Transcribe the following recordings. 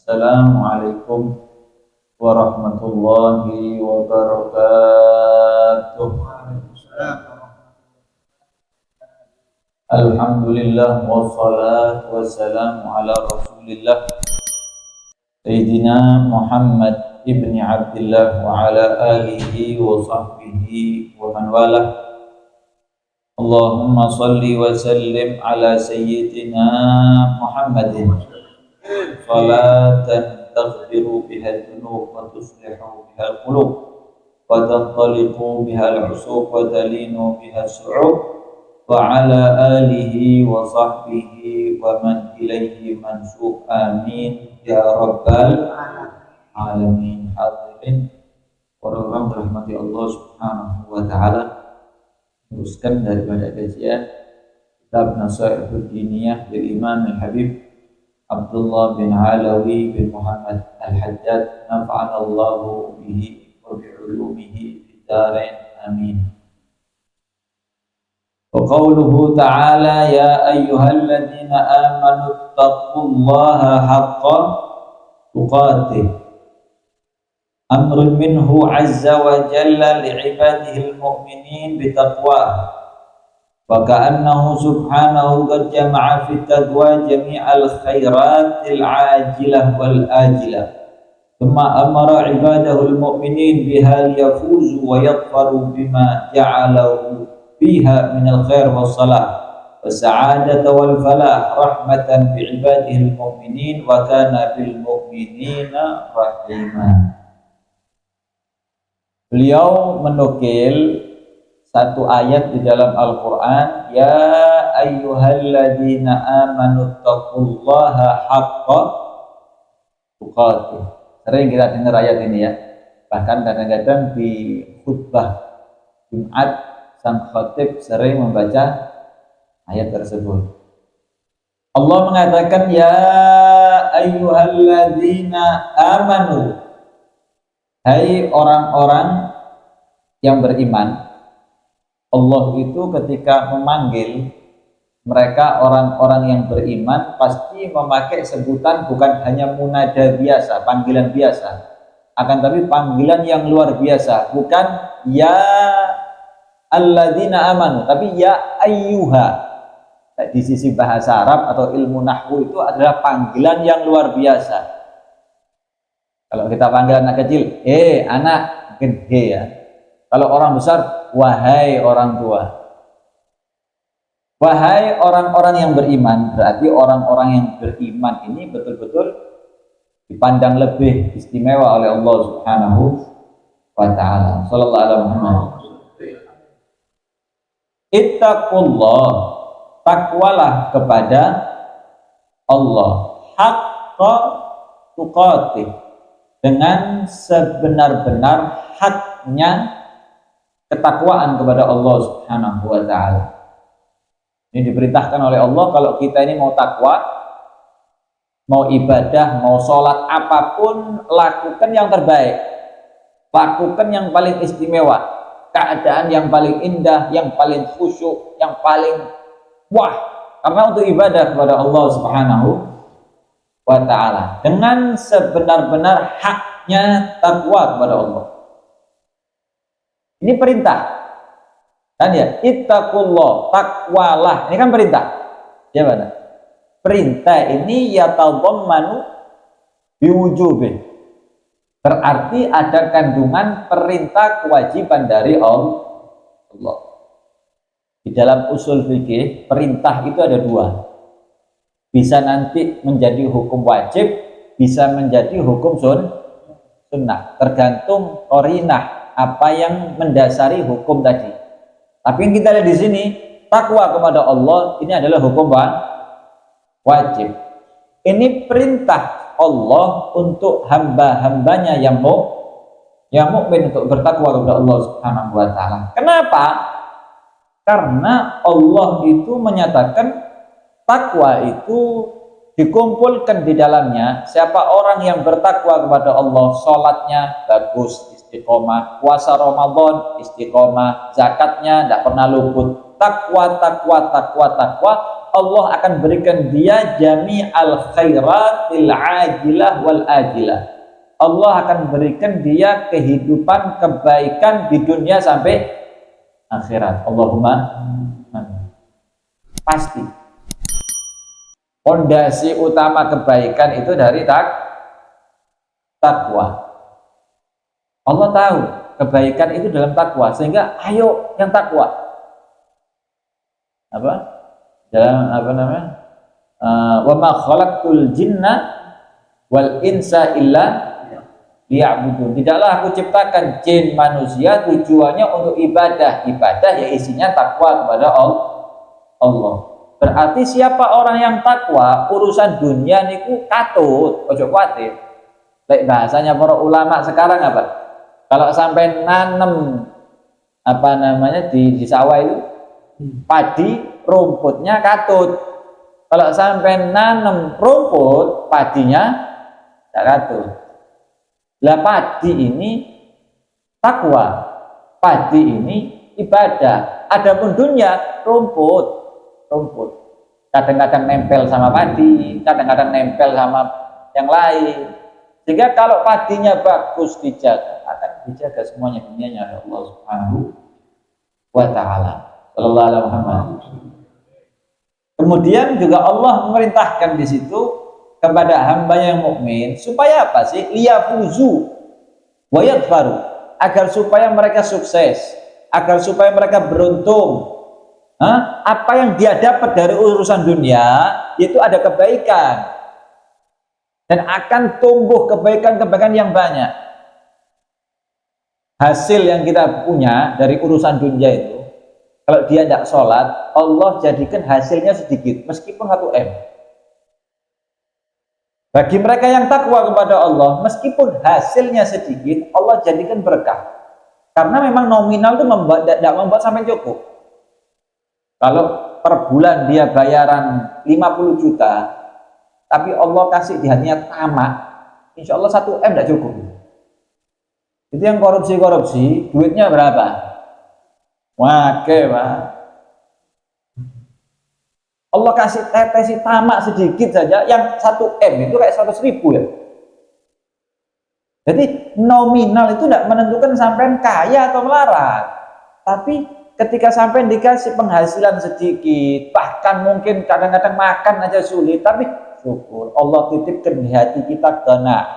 Assalamualaikum warahmatullahi wabarakatuh. Alhamdulillah wassalatu wassalamu ala Rasulillah Sayyidina Muhammad ibni Abdillah wa ala alihi wa sahbihi wa man walah. Allahumma salli wa sallim ala Sayyidina Muhammadin salatan taghfiru biha dzunub wa tuslihu biha al-qulub wa tantaliqu biha al-usuq wa talinu biha as-su'ub wa ala alihi wa sahbihi wa man ilaihi mansub. Amin ya rabbal alamin. Hadirin orang-orang dirahmati Allah Subhanahu wa taala, teruskan daripada kajian kitab Nasaihud Diniyah lil Imam Al-Habib Abdullah bin Alawi bin Muhammad Al-Hajjaj, nafa'ana Allahu bihi wa bi'ulumihi fid dharain amin. Wa qawluhu ta'ala ya ayyuhalladzina amanu taqullaha haqqa tuqatih. Amrun minhu azza wa jalla li'ibadihi al-mu'minin bitaqwa. Wa ka'annahu subhanahu qad jama'a fi taqwa jami'al khairatil ajilah wal ajilah. Thumma amara ibadahu al-mu'minin biha liyafuzu wa yadfaru bima ja'alahu fiha minal khair was salah wa sa'adata wal falah rahmatan bi ibadihi al-mu'minin wa kana bil mu'minina rahima. Beliau menukil satu ayat di dalam Al-Quran, ya ayyuhalladzina amanu taqullaha haqqa tuqatih. Sering kita dengar ayat ini ya, bahkan kadang-kadang di khutbah Jumat sang khatib sering membaca ayat tersebut. Allah mengatakan ya ayyuhalladzina amanu, hai orang-orang yang beriman. Allah itu ketika memanggil mereka orang-orang yang beriman pasti memakai sebutan bukan hanya munada biasa, panggilan biasa, akan tapi panggilan yang luar biasa, bukan ya alladzina amanu, tapi ya ayyuha. Di sisi bahasa Arab atau ilmu nahwu itu adalah panggilan yang luar biasa. Kalau kita panggil anak kecil, anak, mungkin ya. Kalau orang besar, wahai orang tua. Wahai orang-orang yang beriman, berarti orang-orang yang beriman ini betul-betul dipandang lebih istimewa oleh Allah Subhanahu wa taala. Sallallahu alaihi wasallam. Ittaqullah, takwalah kepada Allah, haqqa tuqatih, dengan sebenar-benar haknya ketakwaan kepada Allah Subhanahu wa taala. Ini diperintahkan oleh Allah kalau kita ini mau takwa, mau ibadah, mau sholat apapun, lakukan yang terbaik. Lakukan yang paling istimewa, keadaan yang paling indah, yang paling khusyuk, yang paling wah, karena untuk ibadah kepada Allah Subhanahu wa taala dengan sebenar-benar haknya takwa kepada Allah. Ini perintah kan ya, ittaqullah, takwalah, ini kan perintah ya mana? Perintah ini yatadhammanu biwujubih, berarti ada kandungan perintah kewajiban dari Allah. Di dalam usul fikih perintah itu ada dua, bisa nanti menjadi hukum wajib, bisa menjadi hukum sunnah, tergantung qarinah apa yang mendasari hukum tadi. Tapi yang kita lihat di sini, takwa kepada Allah ini adalah hukum wajib. Ini perintah Allah untuk hamba-hambanya yang mukmin untuk bertakwa kepada Allah Subhanahu wa taala. Kenapa? Karena Allah itu menyatakan takwa itu dikumpulkan di dalamnya siapa orang yang bertakwa kepada Allah, sholatnya bagus, istiqomah, puasa Ramadan istiqomah, zakatnya tidak pernah luput. Takwa Allah akan berikan dia jami'al khairatil ajilah wal ajilah. Allah akan berikan dia kehidupan kebaikan di dunia sampai akhirat. Allahumma amin. Pasti. Fondasi utama kebaikan itu dari takwa. Allah tahu kebaikan itu dalam takwa, sehingga ayo yang takwa. Apa? Dalam apa namanya? Wa ma khalaqtul jinna wal insa illa liya'budun. Tidaklah aku ciptakan jin manusia tujuannya untuk ibadah. Ibadah ya isinya takwa kepada Allah. Berarti siapa orang yang takwa, urusan dunia niku katut, ojo kuatir. Lek bahasanya para ulama sekarang apa? Kalau sampai nanem apa namanya di sawah itu padi, rumputnya katut. Kalau sampai nanem rumput, padinya tidak katut. Lah padi ini takwa, padi ini ibadah. Adapun dunia rumput. Kadang-kadang nempel sama padi, kadang-kadang nempel sama yang lain. Sehingga kalau padinya bagus dijaga, akan dijaga semuanya dunianya oleh Allah Subhanahu wa taala. Sallallahu alaihi wasallam. Kemudian juga Allah memerintahkan di situ kepada hamba yang mukmin supaya apa sih? Liyafuzu wa yadfaru, agar supaya mereka sukses, agar supaya mereka beruntung. Apa yang dia dapat dari urusan dunia itu ada kebaikan dan akan tumbuh kebaikan-kebaikan yang banyak. Hasil yang kita punya dari urusan dunia itu, kalau dia tidak sholat, Allah jadikan hasilnya sedikit meskipun 1 M. Bagi mereka yang takwa kepada Allah, meskipun hasilnya sedikit, Allah jadikan berkah. Karena memang nominal itu tidak membuat sampai cukup. Kalau per bulan dia bayaran 50 juta, tapi Allah kasih di hatinya tamak, insya Allah 1 M tidak cukup. Itu yang korupsi, duitnya berapa? Wake, Pak. Allah kasih tetesi tamak sedikit saja, yang 1 M itu kayak 100.000 ya. Jadi nominal itu tidak menentukan sampai kaya atau melarat, tapi ketika sampai dikasih penghasilan sedikit, bahkan mungkin kadang-kadang makan aja sulit, tapi syukur Allah titipkan di hati kita kena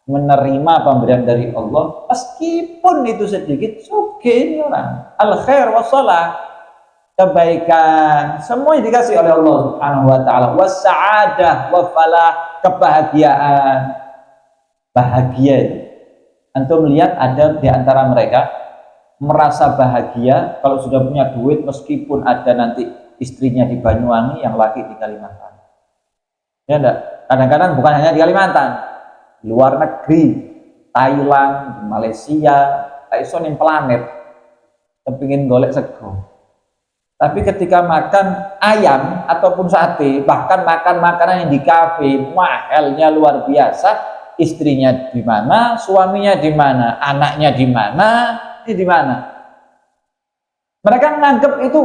menerima pemberian dari Allah, meskipun itu sedikit. Ini orang al khair wassalah, kebaikan semuanya dikasih oleh Allah Subhanahu wa taala. Wassa'adah wa falah, kebahagiaan, bahagia itu. Antum melihat ada di antara mereka merasa bahagia kalau sudah punya duit, meskipun ada nanti istrinya di Banyuwangi, yang laki di Kalimantan. Ya enggak? Kadang-kadang bukan hanya di Kalimantan, luar negeri, Thailand, Malaysia, iso ning planet kepingin golek sego. Tapi ketika makan ayam ataupun sate, bahkan makan makanan yang di kafe, mahalnya luar biasa, istrinya di mana, suaminya di mana, anaknya di mana, di mana? Mereka menganggap itu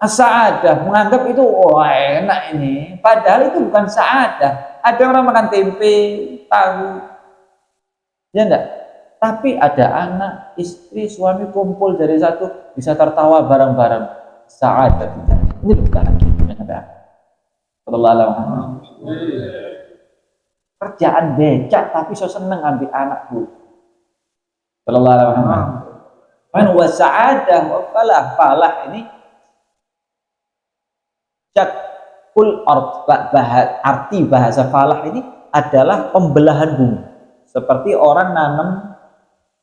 sa'adah, menganggap itu enak ini. Padahal itu bukan sa'adah. Ada orang makan tempe, tahu, ya enggak? Tapi ada anak, istri, suami kumpul dari satu, bisa tertawa bareng-bareng. Sa'adah. Ini bukan kerjaan becak, tapi so seneng ambil anak bu. Sallallahu alaihi wasallam. Man wasa'adah wa falah ini cakul arti bahasa falah ini adalah pembelahan bumi. Seperti orang nanam,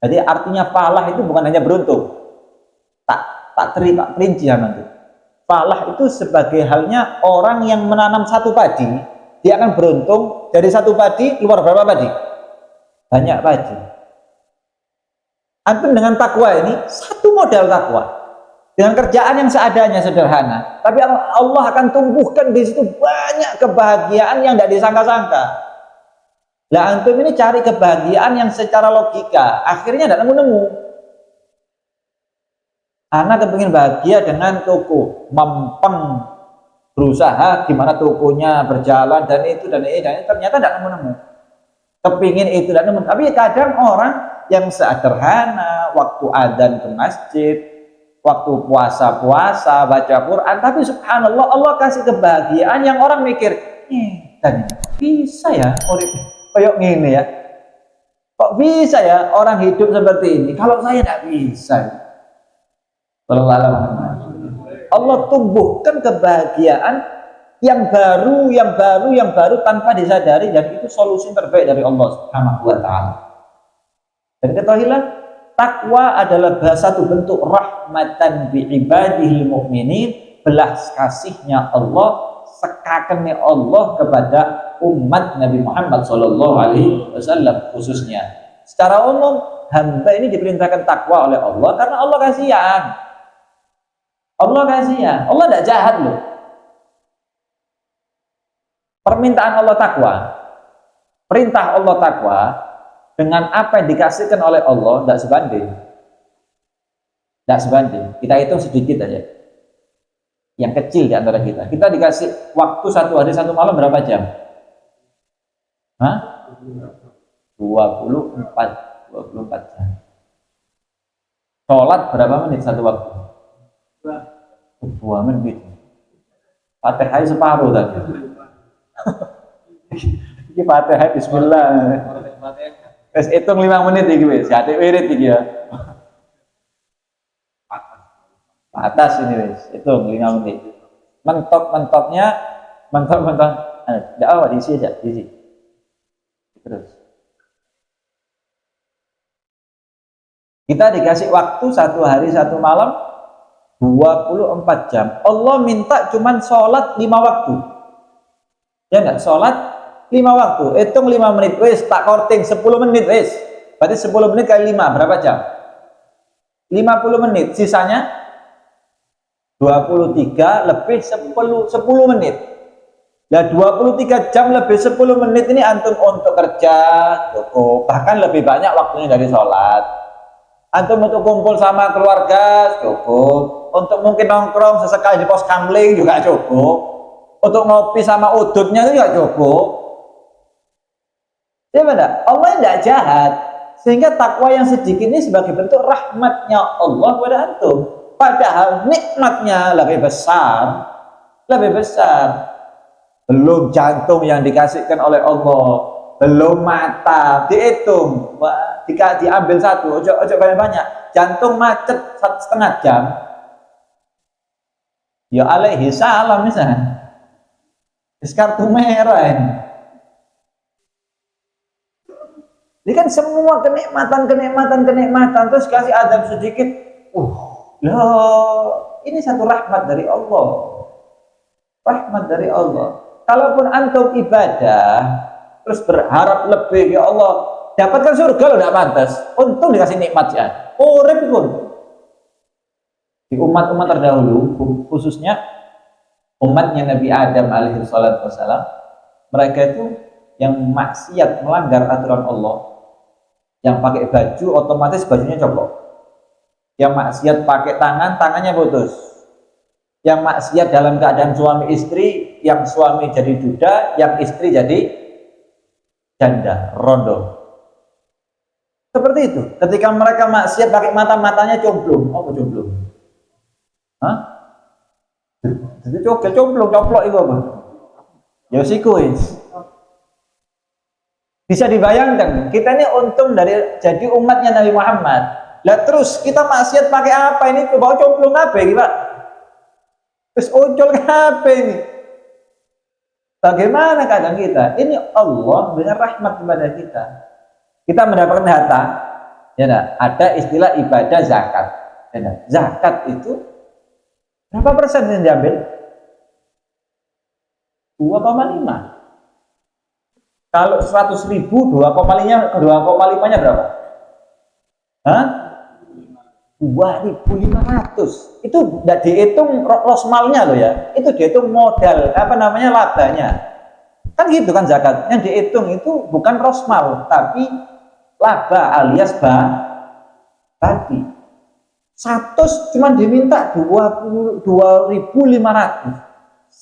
jadi artinya falah itu bukan hanya beruntung. Tak terinci nanti. Falah itu sebagai halnya orang yang menanam satu padi, dia akan beruntung dari satu padi keluar berapa padi? Banyak padi. Antum dengan takwa ini satu modal takwa, dengan kerjaan yang seadanya sederhana, tapi Allah akan tumbuhkan di situ banyak kebahagiaan yang tidak disangka-sangka. Lah antum ini cari kebahagiaan yang secara logika, akhirnya tidak nemu-nemu. Anak kepingin bahagia dengan toko mempeng, berusaha gimana tokonya berjalan dan itu dan ini dan ini, ternyata tidak nemu-nemu. Kepingin itu dan nemu. Tapi kadang orang yang sederhana, waktu adzan ke masjid, waktu puasa baca Quran, tapi subhanallah Allah kasih kebahagiaan yang orang mikir, dan bisa ya urip kayak gini ya. Kok bisa ya orang hidup seperti ini? Kalau saya tidak bisa. Allah tumbuhkan kebahagiaan yang baru tanpa disadari, dan itu solusi terbaik dari Allah Subhanahu wa taala. Dan ketahuilah, takwa adalah satu bentuk rahmatan bi ibadihil mu'minin, belas kasihnya Allah, sekakannya Allah kepada umat Nabi Muhammad sallallahu alaihi wasallam khususnya. Secara umum, hamba ini diperintahkan takwa oleh Allah karena Allah kasihan. Allah kasihan. Allah tidak jahat loh. Permintaan Allah takwa, perintah Allah takwa dengan apa yang dikasihkan oleh Allah tidak sebanding. Tidak sebanding. Kita hitung sedikit aja. Yang kecil di antara kita. Kita dikasih waktu 1 hari 1 malam berapa jam? Hah? 24 jam. Sholat berapa menit satu waktu? 2 menit. Fatihah separuh tadi. Iki Fatihah bismillah. Wis hitung 5 menit iki wis. Ate wirid iki ya. Atas ini wis. Hitung 5 menit. Mentok-mentoknya enggak apa diisi aja, diisi. Terus. Kita dikasih waktu 1 hari 1 malam 24 jam. Allah minta cuman sholat 5 waktu. Ya enggak? Sholat 5 waktu. Hitung 5 menit wis, tak korting 10 menit wis. Berarti 10 menit kali 5 berapa jam? 50 menit. Sisanya 23 lebih 10 menit. Nah, 23 jam lebih 10 menit ini antum untuk kerja cukup, bahkan lebih banyak waktunya dari sholat. Antum untuk kumpul sama keluarga cukup, untuk mungkin nongkrong sesekali di pos kamling juga cukup, untuk ngopi sama udutnya itu juga cukup. Ya benar, Allah tidak jahat, sehingga takwa yang sedikit ini sebagai bentuk rahmatnya Allah kepada antum. Padahal nikmatnya lebih besar, lebih besar. Belum jantung yang dikasihkan oleh Allah, belum mata dihitung, diambil satu, ojo banyak, jantung macet 1,5 jam, ya alaihi salam misalnya, kartu merah ini. Ini kan semua kenikmatan, terus kasih adab sedikit, loh, ini satu rahmat dari Allah, rahmat dari Allah. Kalaupun antum ibadah terus berharap lebih, ya Allah dapatkan surga lo tidak pantas, untung dikasih nikmat ya. Urip pun di umat-umat terdahulu, khususnya umatnya Nabi Adam alaihi salatu wassalam, mereka itu yang maksiat melanggar aturan Allah, yang pakai baju otomatis bajunya copot, yang maksiat pakai tangannya putus, yang maksiat dalam keadaan suami istri, yang suami jadi duda, yang istri jadi janda, rondo. Seperti itu. Ketika mereka maksiat pakai matanya cemplung. Apa cemplung? Hah? Jadi coplok itu apa? Ya sikuis. Bisa dibayangkan, kita ini untung dari jadi umatnya Nabi Muhammad. Lah terus kita maksiat pakai apa ini? Bawa cemplung apa ya, Pak? Terus ucul apa ini? Bagaimana keadaan kita? Ini Allah dengan rahmat kepada kita. Kita mendapatkan harta, ya nah, ada istilah ibadah zakat. Ya nah, zakat itu berapa persen yang diambil? 2,5. Kalau 100.000, 2,5-nya berapa? Hah? 2.500. Itu tidak dihitung rosmalnya loh ya, itu dihitung modal labanya. Kan gitu kan zakat, yang dihitung itu bukan rosmal tapi laba alias bagi. 100 cuma diminta 2.500.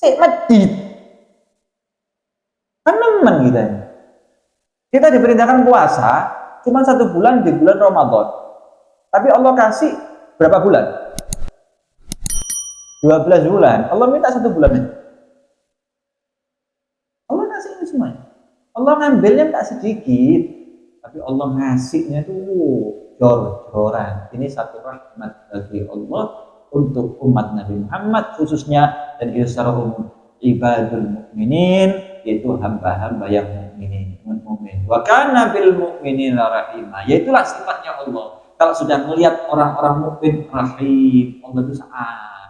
Sik medit. Kan nemen kita ini. Kita diperintahkan puasa cuma 1 bulan di bulan Ramadan. Tapi Allah kasih berapa bulan? 12 bulan. Allah minta 1 bulan. Allah ngasih ini semuanya. Allah ngambilnya tak sedikit, tapi Allah ngasihnya tuh jor-joran. Ini satu rahmat bagi Allah untuk umat Nabi Muhammad khususnya, dan itu secara umum ibadul mukminin, yaitu hamba-hamba yang mukmin. Wa kana bil mukminina rahimah. Yaitulah sifatnya Allah. Kalau sudah melihat orang-orang mukmin, rahim, Allah itu sangat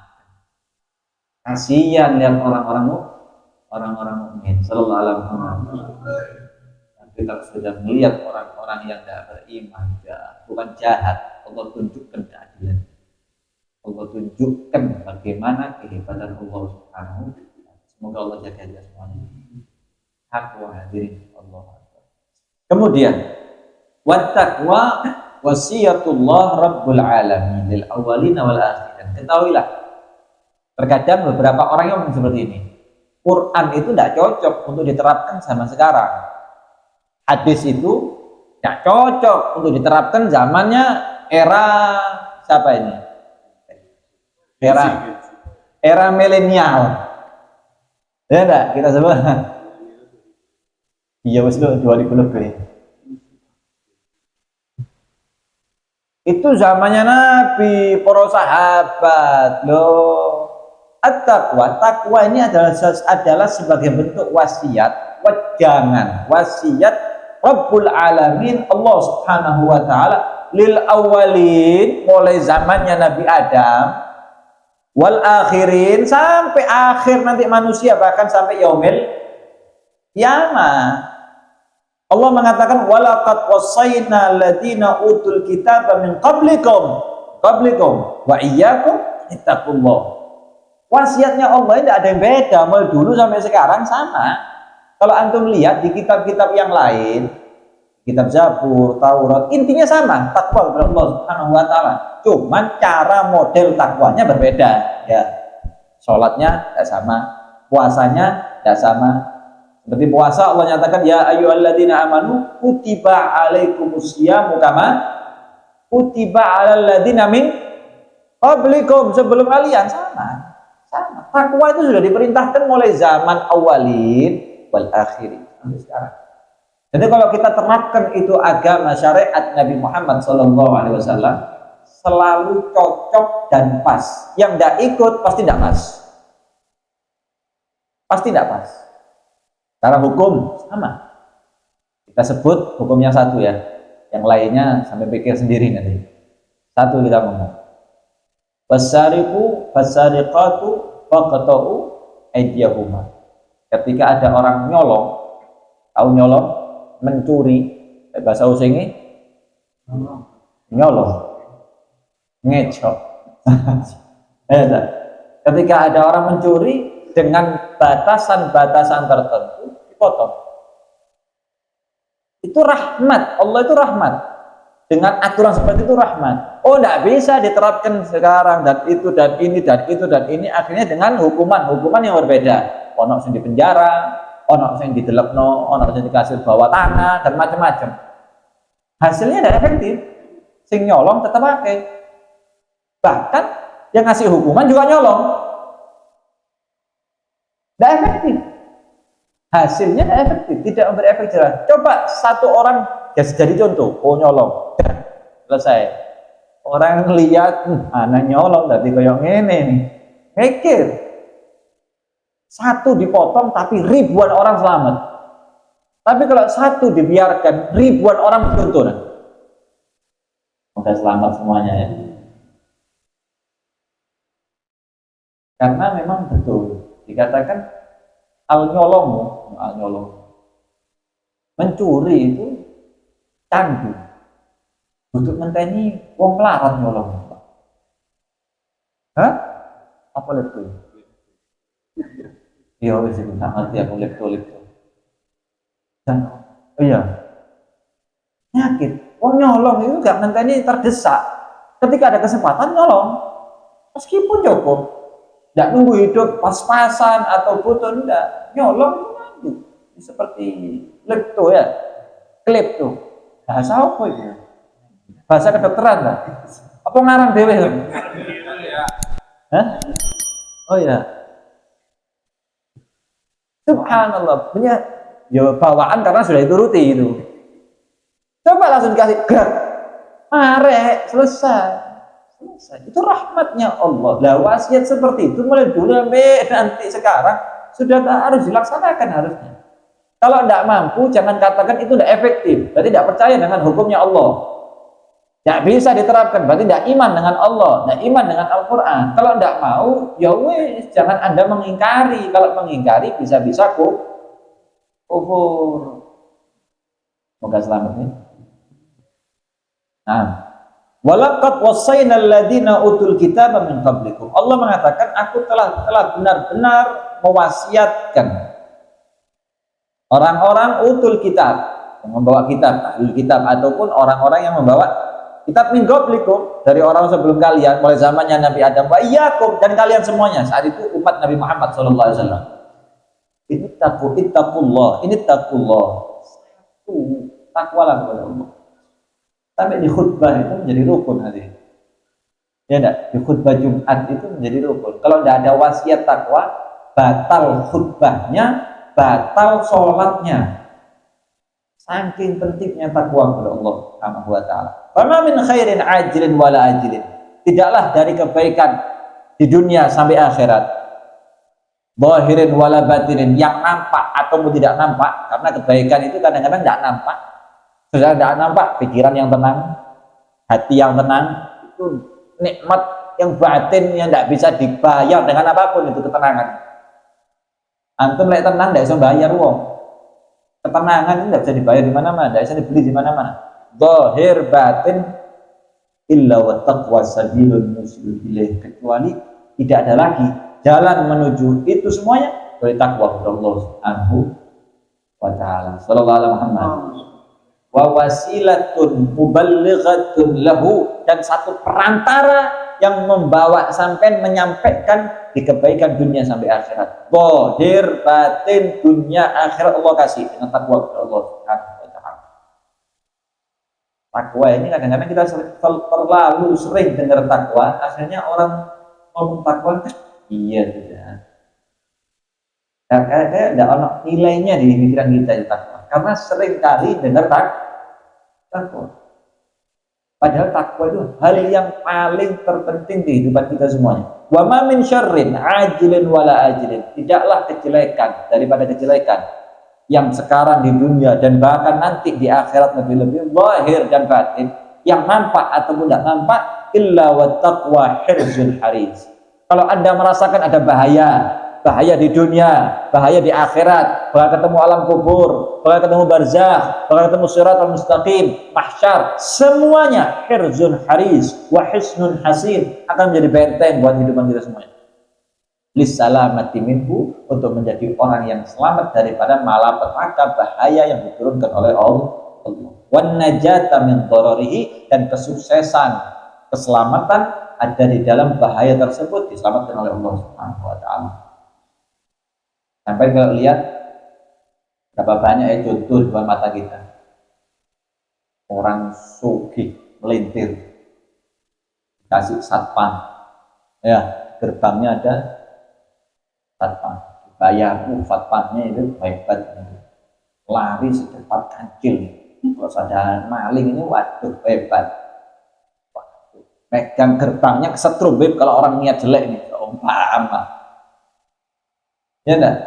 kasihan lihat orang-orang mukmin. Sallallahu alaihi wasallam. Tapi kalau sudah melihat orang-orang yang tidak beriman, bukan jahat, Allah tunjukkan keadilan. Allah tunjukkan bagaimana kehebatan Allah Subhanahu wa taala. Semoga Allah jaga kita semuanya. Takwa hadirin Allah. Kemudian wattaqwa wasiyatullah rabbul alamin lil awwalin wal akhirin. Ketahuilah, terkadang beberapa orang yang seperti ini. Quran itu tidak cocok untuk diterapkan zaman sekarang. Hadis itu tidak cocok untuk diterapkan zamannya era siapa ini? Era milenial. Ya enggak? Kita sebut. Iya, wis 2000 lebih. Itu zamannya Nabi, para sahabat loh. At-taqwa, takwa ini adalah sebagai bentuk wasiat, wejangan, wasiat Rabbul Alamin, Allah Subhanahu wa taala lil awwalin, mulai zamannya Nabi Adam, wal akhirin, sampai akhir nanti manusia, bahkan sampai yaumil kiamah. Allah mengatakan walaqad wasaina alladziina utul kitaba min qablikum wa iyyakum ittaqullah. Wasiatnya Allah tidak ada yang beda, mulai dulu sampai sekarang sama. Kalau antum lihat di kitab-kitab yang lain, kitab Zabur, Taurat, intinya sama, takwa kepada Allah Subhanahu wa taala. Cuman cara model takwanya berbeda, ya. Salatnya tidak sama, puasanya tidak sama. Seperti puasa Allah nyatakan ya ayyuhalladzina amanu kutiba alaikumusyamu kama kutiba alal ladzina min qablikum, sebelum kalian sama. Takwa itu sudah diperintahkan mulai zaman awalin wal akhirin sampai sekarang. Jadi kalau kita terapkan itu agama syariat Nabi Muhammad SAW selalu cocok dan pas. Yang tidak ikut pasti tidak pas. Pasti tidak pas. Cara hukum sama. Kita sebut hukumnya satu ya. Yang lainnya sampai pikir sendiri nanti. Satu kita ngomong. Fasariqu fasariqatu faqta'u aydiyahuma. Ketika ada orang nyolong, tahu nyolong, mencuri, bahasa usingnya nyolong, ngecok. Ketika ada orang mencuri dengan batasan-batasan tertentu, dipotong. Itu rahmat, Allah itu rahmat. Dengan aturan seperti itu rahmat. Oh, tidak bisa diterapkan sekarang, dan itu dan ini dan itu dan ini, akhirnya dengan hukuman yang berbeda. Ono sing di penjara, ono sing didelepno, ono sing dikasih bawah tanah dan macam-macam. Hasilnya tidak efektif. Sing nyolong tetap pakai. Bahkan yang ngasih hukuman juga nyolong. Tidak efektif. Hasilnya tidak efektif, tidak memberi efek jerah. Coba satu orang jadi contoh, oh nyolong, selesai. Orang lihat, anak nyolong dari koyok ngene nih, mikir. Satu dipotong tapi ribuan orang selamat. Tapi kalau satu dibiarkan, ribuan orang beruntung. Semoga selamat semuanya ya. Karena memang betul dikatakan al nyolong mencuri itu candu. Untuk ngenteni wong melarat nyolong. Hah? Apa itu? Iya, wis iku tak ngerti aku laptop. Oh iya. Nyakit. Wong nyolong itu gak ngenteni terdesak. Ketika ada kesempatan nyolong. Meskipun cukup. Tidak nunggu hidup pas-pasan atau butuh, enggak. Nyolong itu seperti lepto ya, klip tuh. Bahasa apa itu? Bahasa kedokteran lah. Apa ngarang dewe? Hah? Oh ya. Subhanallah, punya ya bawaan karena sudah dituruti itu. Coba langsung dikasih gerak, marek, selesai. Itu rahmatnya Allah. Lah wasiat seperti itu mulai dulu sampai nanti sekarang sudah harus dilaksanakan harusnya. Kalau tidak mampu jangan katakan itu tidak efektif. Berarti tidak percaya dengan hukumnya Allah. Tidak bisa diterapkan. Berarti tidak iman dengan Allah, tidak iman dengan Al-Quran. Kalau tidak mau, ya wes jangan Anda mengingkari. Kalau mengingkari bisa-bisa kufur. Semoga selamat ya. Nah, walaqad wasaina alladziina utul kitaba min qablikum. Allah mengatakan aku telah benar-benar mewasiatkan orang-orang utul kitab, yang membawa kitab, ahlul kitab ataupun orang-orang yang membawa kitab min qablikum, dari orang sebelum kalian, mulai zamannya Nabi Adam wa iyyakum, dan kalian semuanya. Saat itu umat Nabi Muhammad sallallahu alaihi wasallam. Ittaqullah, satu takwalah kepada Allah. Sampai di khutbah itu menjadi rukun hadirin. Ya enggak? Di khutbah Jumat itu menjadi rukun. Kalau tidak ada wasiat takwa, batal khutbahnya, batal sholatnya. Saking pentingnya takwa kepada Allah Subhanahu wa taala. Fama min khairin ajilin wala ajilin. Tidaklah dari kebaikan di dunia sampai akhirat, zahirin wala batinin, yang nampak ataupun tidak nampak, karena kebaikan itu kadang-kadang tidak nampak. Sudah tidak nampak, pikiran yang tenang, hati yang tenang, itu nikmat yang batin yang tidak bisa dibayar dengan apapun, itu ketenangan. Antum lek tenang tidak bisa bayar uang. Ketenangan itu tidak bisa dibayar di mana-mana, tidak bisa dibeli di mana-mana. Zahir batin illa wa taqwa sabilul musil ilaih, kecuali tidak ada lagi jalan menuju itu semuanya dari takwa kepada Allah Subhanahu wa taala. Sallallahu alaihi Muhammad. Wa wasilatun muballighatun lahu, dan satu perantara yang membawa sampai menyampaikan di kebaikan dunia sampai akhirat. Zahir batin dunia akhirat Allah kasih dengan takwa kepada Allah Subhanahu wa taala. Takwa ini kadang-kadang kita terlalu sering dengar takwa, akhirnya orang ngomong takwa iya sudah. Kayak ada ono nilainya di pikiran kita itu takwa. Karena sering kali dengar takwa. Padahal takwa itu hal yang paling terpenting di kehidupan kita semuanya. Wa ma min syarrin ajilin wala ajilin. Tidaklah kejelekan daripada kejelekan yang sekarang di dunia dan bahkan nanti di akhirat lebih-lebih zahir dan batin, yang nampak ataupun tidak nampak, illa wa taqwa hirzul haris. Kalau Anda merasakan ada bahaya di dunia, bahaya di akhirat, bakal ketemu alam kubur, bakal ketemu barzakh, bakal ketemu siratal mustaqim, mahsyar, semuanya hirzun haris wa hisnun hasin, akan menjadi benteng buat kehidupan kita semuanya. Lissalamati minhu, untuk menjadi orang yang selamat daripada malapetaka, bahaya yang diturunkan oleh Allah. Wan najata min dhararihi, dan kesuksesan, keselamatan ada di dalam bahaya tersebut, diselamatkan oleh Allah Subhanahu wa taala. Sampai kalau lihat berapa banyak contoh di depan mata kita, orang sugih melintir kasih satpam, ya gerbangnya ada satpam, bayar satpamnya itu hebat, lari secepat kancil. Kalau ada maling ini waduh hebat, megang gerbangnya kesetrum kalau orang niat jelek nih, umpama ya enggak?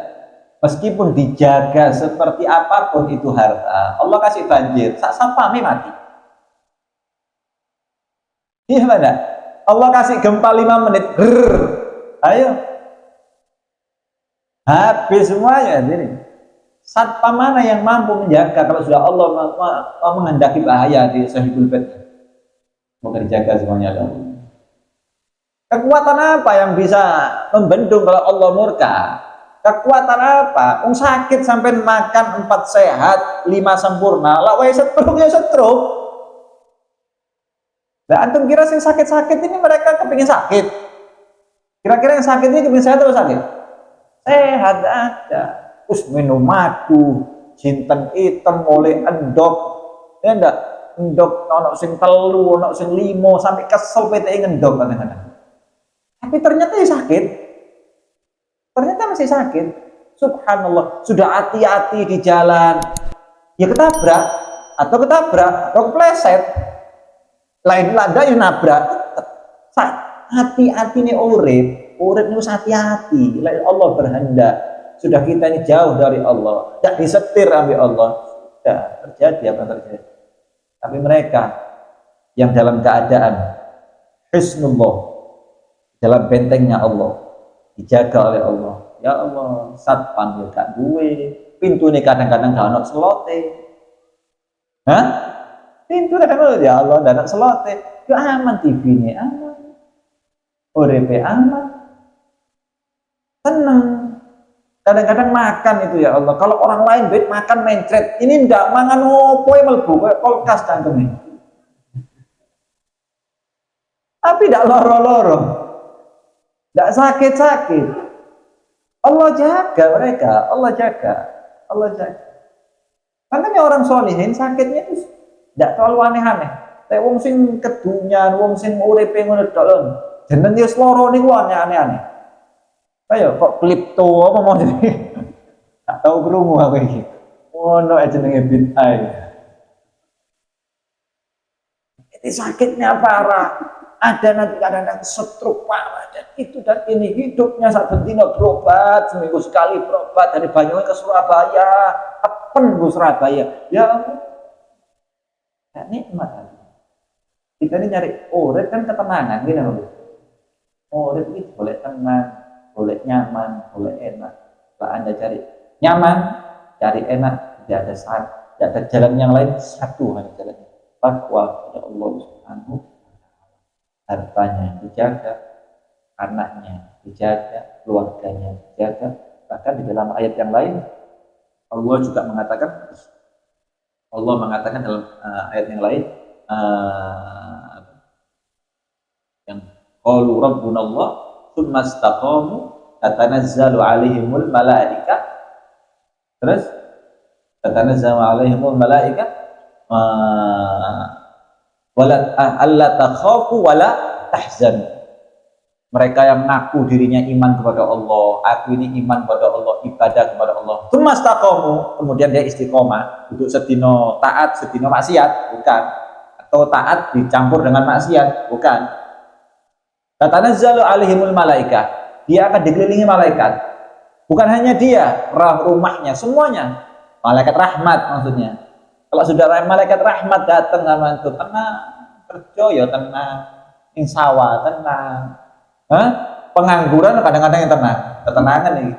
Meskipun dijaga seperti apapun itu harta, Allah kasih banjir, satpamnya mati. Iya mana? Allah kasih gempa 5 menit, ayo, habis semuanya. Jadi satpam mana yang mampu menjaga kalau sudah Allah menghendaki bahaya di sahibul bait? Mau dijaga semuanya. Kekuatan apa yang bisa membendung kalau Allah murka? Kekuatan apa? Sakit sampai makan 4 sehat, 5 sempurna, lah wae setruk ya setruk. Lah antum kira sing sakit-sakit ini mereka kepingin sakit? Kira-kira yang sakit ini kepingin sehat atau sakit? Sehat aja. Terus minum madu, jinten hitam oleh endok, ya enggak? Endok ono sing telu, ono sing limo, sampai kesel PTI ngendok kadang-kadang. Tapi ternyata ya sakit. Ternyata masih sakit. Subhanallah, sudah hati-hati di jalan. Ya ketabrak, atau kepleset. Lain lada yang nabrak. Hati-hati nih urip ini hati-hati. Lain Allah berhendak. Sudah kita ini jauh dari Allah. Tidak disetir oleh Allah. Sudah terjadi apa yang terjadi. Tapi mereka yang dalam keadaan hisnullah, dalam bentengnya Allah, dijaga oleh Allah. Ya Allah, satpam ya gak duwe. Pintu ini kadang-kadang gak ono selote. Hah? Pintu kadang-kadang ya Allah gak ono selote. Ya aman, TV ini aman. Uripe aman. Tenang. Kadang-kadang makan itu ya Allah. Kalau orang lain bed makan mencret, ini ndak mangan opo melbu kayak kulkas cangkeme. Tapi ndak loro-loro. Ndak sakit-sakit. Allah jaga mereka, Allah jaga. Allah jaga. Makanya orang solihin sakitnya itu ndak terlalu aneh-aneh. Kayak wong sing kedunyan, wong sing uripe ngono tok lho. Jeneng ya loro niku aneh-aneh. Ayo kok klipto apa mau jadi? Tak tahu krungu aku iki. Ono jenenge bid'ah. Ini sakitnya parah. Ada nanti kadang-kadang stroke parah dan itu dan ini hidupnya saat bendino berobat seminggu sekali berobat dari Banyuwangi ke Surabaya, Apen ke Surabaya. Ya ampun. Ya nikmat. Kita ini nyari urip kan ketenangan gitu loh. Urip itu boleh tenang, boleh nyaman, boleh enak. Kalau Anda cari nyaman, cari enak, tidak ada saat, tidak ada jalan yang lain, satu hanya jalannya. Takwa kepada Allah Subhanahu. Hartanya dijaga, anaknya dijaga, keluarganya dijaga. Bahkan di dalam ayat yang lain, Allah juga mengatakan, dalam ayat yang lain, yang qalu rabbunallah tsumma istaqamu tatanazzalu alaihimul malaika, terus tatanazzalu alaihimul malaika wala alla takhafu wala tahzan. Mereka yang ngaku dirinya iman kepada Allah, aku ini iman kepada Allah, ibadah kepada Allah, tsumma istaqamu, kemudian dia istiqomah, duduk sedino taat sedino maksiat, bukan, atau taat dicampur dengan maksiat, bukan. Tatanazzalu alaihimul malaika, dia akan dikelilingi malaikat. Bukan hanya dia, rumahnya, semuanya. Malaikat rahmat maksudnya. Kalau sudah malaikat rahmat datang sama itu, tenang, kerja ya tenang, insyawa tenang. Hah? Pengangguran kadang-kadang yang tenang, ketenangan ini.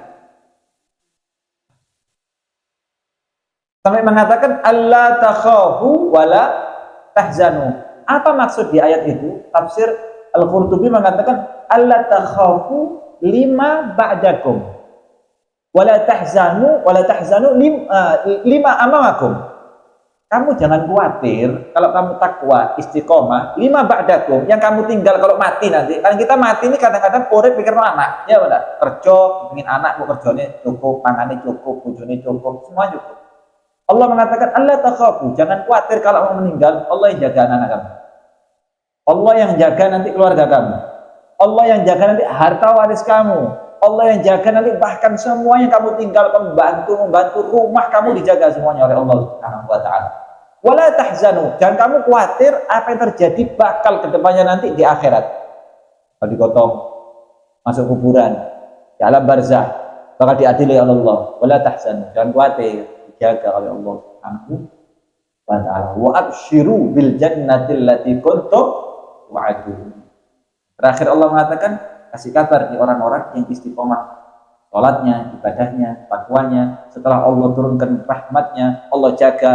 Sampai mengatakan Allah takhafu wala tahzanu. Apa maksud di ayat itu? Tafsir Al-Qurtubi mengatakan Allah takhafu lima ba'dakum wala tahzanu lima amamakum. Kamu jangan khawatir kalau kamu takwa istiqomah lima ba'dakum, yang kamu tinggal kalau mati nanti. Kan kita mati ini kadang-kadang urip pikir anak, ya benar. Kerja ingin anak, mau kerjanya cukup, pangannya cukup, bojone cukup, semua cukup. Allah mengatakan Allah takhafu, jangan khawatir kalau kamu meninggal, Allah yang jaga anak kamu. Allah yang jaga nanti keluarga kamu. Allah yang jaga nanti harta waris kamu. Allah yang jaga nanti bahkan semua yang kamu tinggal, membantu rumah kamu dijaga semuanya oleh Allah Subhanahu wa taala. Wala tahzanu, jangan kamu khawatir apa yang terjadi bakal kedepannya nanti di akhirat. Kalau digotong, masuk kuburan, di alam barzah, bakal diadili oleh Allah. Wala tahzanu, jangan khawatir, dijaga oleh Allah Subhanahu wa taala. Wa absyiru bil jannati allati kuntum wa'adun. Terakhir Allah mengatakan, kasih kabar di orang-orang yang istiqomah sholatnya, ibadahnya, takwanya. Setelah Allah turunkan rahmatnya, Allah jaga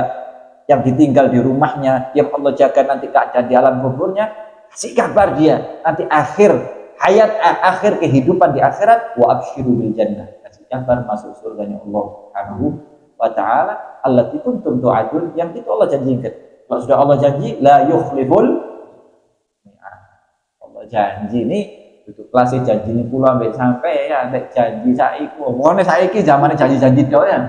yang ditinggal di rumahnya, yang Allah jaga nanti keadaan di alam kuburnya. Kasih kabar dia nanti akhir hayat, akhir kehidupan di akhirat. Wa absyiru bil jannah, kasih kabar masuk surganya Allah Subhanahu wa ta'ala allati kuntum tu'adun, yang itu Allah janjikan. Kalau sudah Allah janji, la yukhliful, Allah janji ini Itu kelas janji ini pulang ambek sampai ya ambek janji saiku. Pokoknya saiki zamane janji-janji tok ya.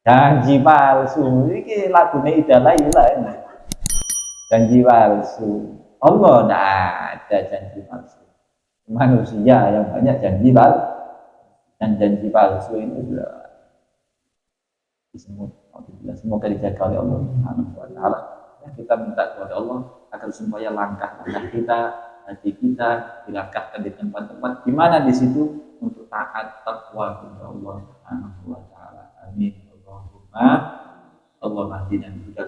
Janji palsu. Iki lagune Idalah ya. Janji palsu. Allah tidak ada janji palsu. Manusia yang banyak janji palsu. Dan janji palsu ini sudah disebut. Semoga dijaga oleh Allah Subhanahu wa taala. Kita minta kepada Allah agar supaya langkah-langkah kita, hati kita dilangkahkan di tempat-tempat di mana di situ untuk taat takwa kepada Allah Subhanahu wa taala. Amin. Allahumma hdina bihudak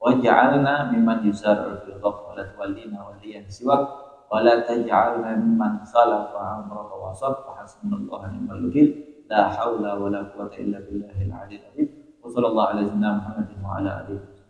waj'alna mimman yusarru fil ghaflati wallina waliyan siwak wa la taj'alna mimman salafa amraka wa sabba hasbunallahu wa ni'mal wakil la haula wa la quwwata illa billahil aliyyil azim wa sallallahu ala sayyidina Muhammadin wa ala alihi